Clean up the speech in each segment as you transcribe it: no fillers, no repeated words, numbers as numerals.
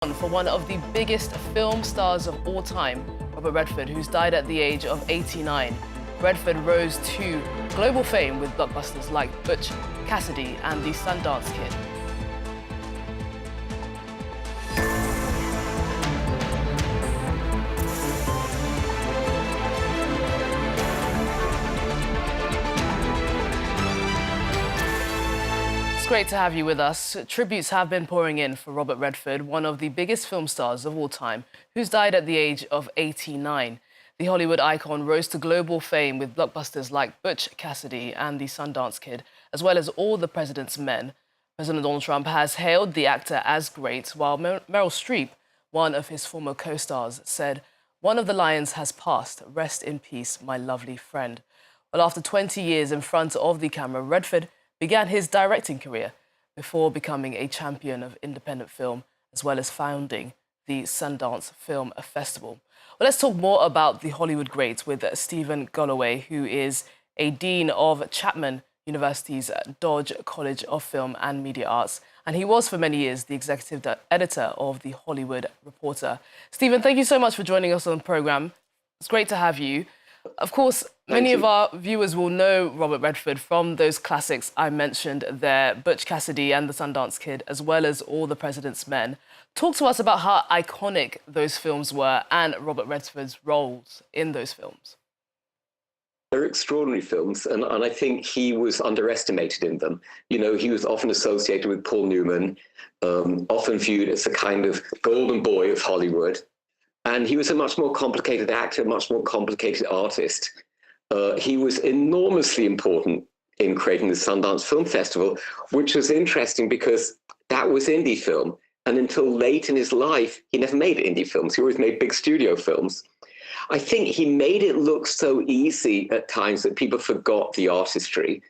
For one of the biggest film stars of all time, Robert Redford, who's died at the age of 89. Redford rose to global fame with blockbusters like Butch Cassidy and The Sundance Kid. It's great to have you with us. Tributes have been pouring in for Robert Redford, one of the biggest film stars of all time, who's died at the age of 89. The Hollywood icon rose to global fame with blockbusters like Butch Cassidy and The Sundance Kid, as well as All the President's Men. President Donald Trump has hailed the actor as great, while Meryl Streep, one of his former co-stars, said, "One of the lions has passed. Rest in peace, my lovely friend." Well, after 20 years in front of the camera, Redford began his directing career before becoming a champion of independent film, as well as founding the Sundance Film Festival. Well, let's talk more about the Hollywood great with Stephen Galloway, who is a dean of Chapman University's Dodge College of Film and Media Arts. And he was for many years the executive editor of The Hollywood Reporter. Stephen, thank you so much for joining us on the programme. It's great to have you. Of course, many of our viewers will know Robert Redford from those classics I mentioned there, Butch Cassidy and The Sundance Kid, as well as All the President's Men. Talk to us about how iconic those films were and Robert Redford's roles in those films. They're extraordinary films, and I think he was underestimated in them. You know, he was often associated with Paul Newman, often viewed as a kind of golden boy of Hollywood. And he was a much more complicated actor, much more complicated artist. He was enormously important in creating the Sundance Film Festival, which was interesting because that was indie film. And until late in his life, he never made indie films. He always made big studio films. I think he made it look so easy at times that people forgot the artistry.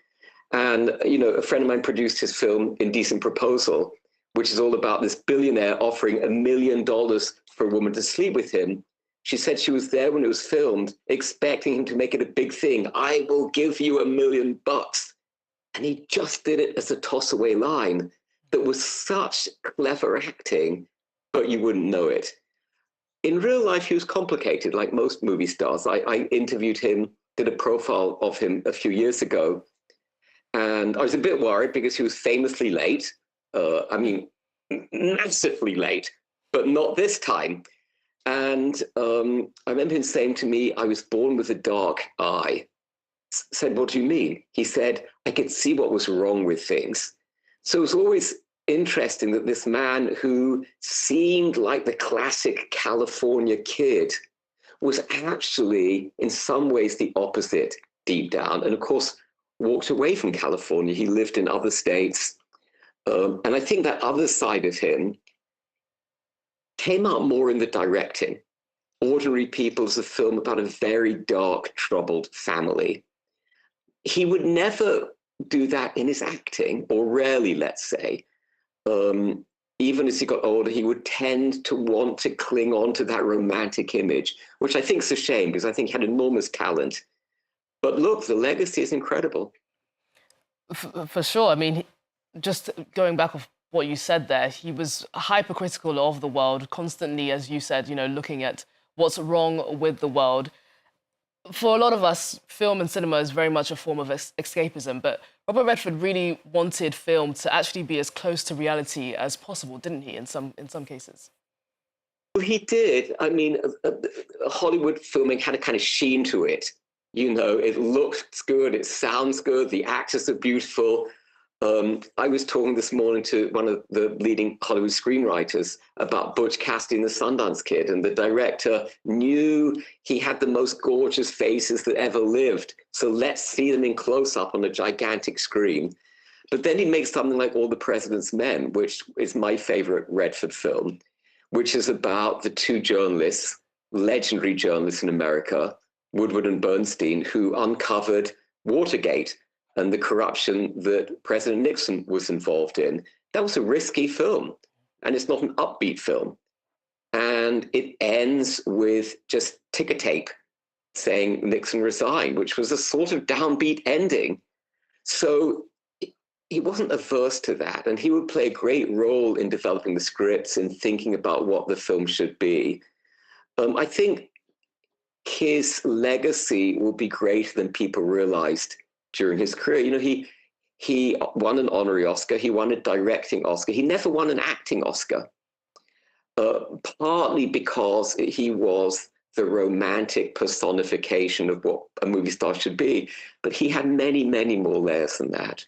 And, you know, a friend of mine produced his film Indecent Proposal, which is all about this billionaire offering $1 million for a woman to sleep with him. She said she was there when it was filmed, expecting him to make it a big thing. "I will give you $1 million." And he just did it as a toss-away line that was such clever acting, but you wouldn't know it. In real life, he was complicated, like most movie stars. I interviewed him, did a profile of him a few years ago, and I was a bit worried because he was famously late. I mean, massively late, but not this time. And I remember him saying to me, "I was born with a dark eye." Said, "What do you mean?" He said, "I could see what was wrong with things." So it was always interesting that this man who seemed like the classic California kid was actually, in some ways, the opposite deep down. And of course, walked away from California. He lived in other states. And I think that other side of him came out more in the directing. Ordinary People is a film about a very dark, troubled family. He would never do that in his acting, or rarely, let's say. Even as he got older, he would tend to want to cling on to that romantic image, which I think is a shame because I think he had enormous talent. But look, the legacy is incredible. For sure. I mean, just going back of what you said there, he was hypercritical of the world, constantly, as you said, you know, looking at what's wrong with the world. For a lot of us, film and cinema is very much a form of escapism, but Robert Redford really wanted film to actually be as close to reality as possible, didn't he, in some cases? Well, he did. I mean, Hollywood filming had a kind of sheen to it. You know, it looks good, it sounds good, the actors are beautiful. I was talking this morning to one of the leading Hollywood screenwriters about Butch Cassidy and the Sundance Kid, and the director knew he had the most gorgeous faces that ever lived. So let's see them in close-up on a gigantic screen. But then he makes something like All the President's Men, which is my favorite Redford film, which is about the two journalists, legendary journalists in America, Woodward and Bernstein, who uncovered Watergate and the corruption that President Nixon was involved in. That was a risky film, and it's not an upbeat film. And it ends with just ticker tape saying Nixon resigned, which was a sort of downbeat ending. So he wasn't averse to that, and he would play a great role in developing the scripts and thinking about what the film should be. I think his legacy will be greater than people realized during his career. You know, he won an honorary Oscar. He won a directing Oscar. He never won an acting Oscar, partly because he was the romantic personification of what a movie star should be. But he had many, many more layers than that.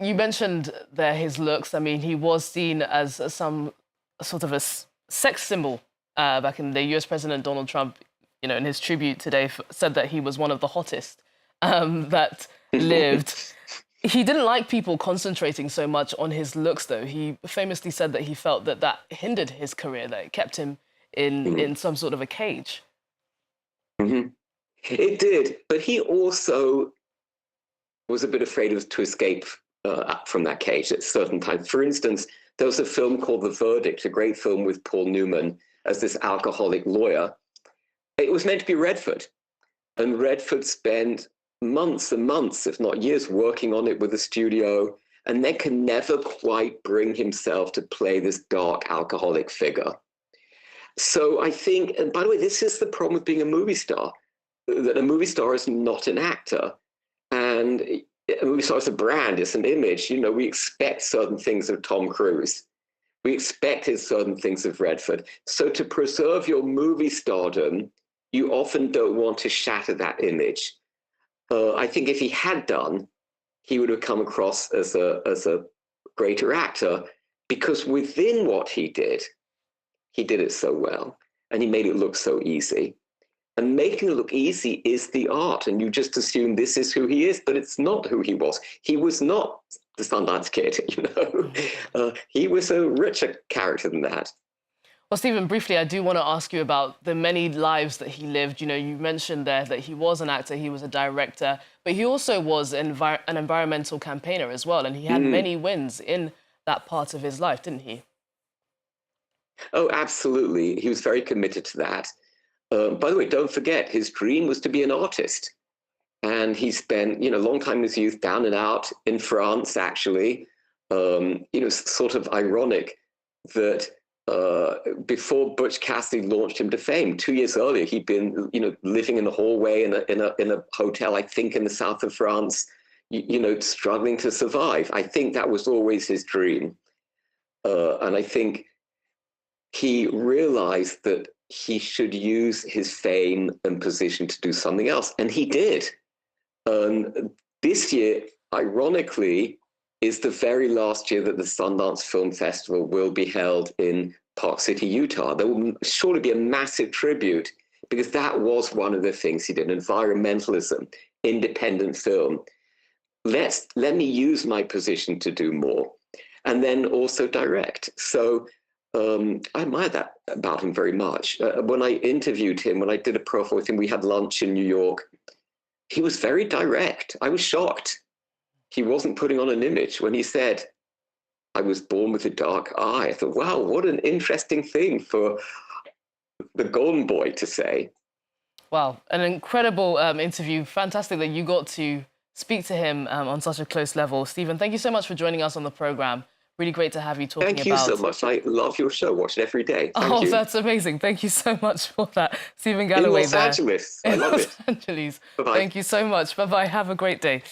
You mentioned there his looks. I mean, he was seen as some sort of a sex symbol back in the US. President Donald Trump, you know, in his tribute today, said that he was one of the hottest that lived. He didn't like people concentrating so much on his looks, though. He famously said that he felt that that hindered his career, that it kept him in some sort of a cage. It did, but he also was a bit afraid to escape from that cage at certain times. For instance, there was a film called The Verdict, a great film with Paul Newman as this alcoholic lawyer. It was meant to be Redford, and Redford spent months and months, if not years, working on it with the studio, and then can never quite bring himself to play this dark alcoholic figure. So I think, and by the way, this is the problem with being a movie star, that a movie star is not an actor. And a movie star is a brand, it's an image. You know, we expect certain things of Tom Cruise. We expected certain things of Redford. So to preserve your movie stardom, you often don't want to shatter that image. I think if he had done, he would have come across as a greater actor, because within what he did it so well, and he made it look so easy. And making it look easy is the art, and you just assume this is who he is, but it's not who he was. He was not the Sundance Kid, you know. He was a richer character than that. Well, Stephen, briefly, I do want to ask you about the many lives that he lived. You know, you mentioned there that he was an actor, he was a director, but he also was an environmental campaigner as well, and he had many wins in that part of his life, didn't he? Oh, absolutely. He was very committed to that. By the way, don't forget, his dream was to be an artist. And he spent, you know, a long time in his youth down and out in France, actually. You know, sort of ironic that before Butch Cassidy launched him to fame, 2 years earlier, he'd been, you know, living in a hallway in a hotel, I think, in the south of France, you know, struggling to survive. I think that was always his dream. And I think he realized that he should use his fame and position to do something else. And he did. This year, ironically, is the very last year that the Sundance Film Festival will be held in Park City, Utah. There will surely be a massive tribute, because that was one of the things he did: environmentalism, independent film. Let me use my position to do more, and then also direct. So I admire that about him very much. When I interviewed him, when I did a profile with him, we had lunch in New York. He was very direct. I was shocked. He wasn't putting on an image. When he said, "I was born with a dark eye," I thought, wow, what an interesting thing for the golden boy to say. Wow, an incredible interview. Fantastic that you got to speak to him on such a close level. Stephen, thank you so much for joining us on the programme. Really great to have you talking about... Thank you so much. I love your show. Watch it every day. Thank you. That's amazing. Thank you so much for that. Stephen Galloway in Los Angeles. I love it. Los Angeles. Bye-bye. Thank you so much. Bye-bye. Have a great day.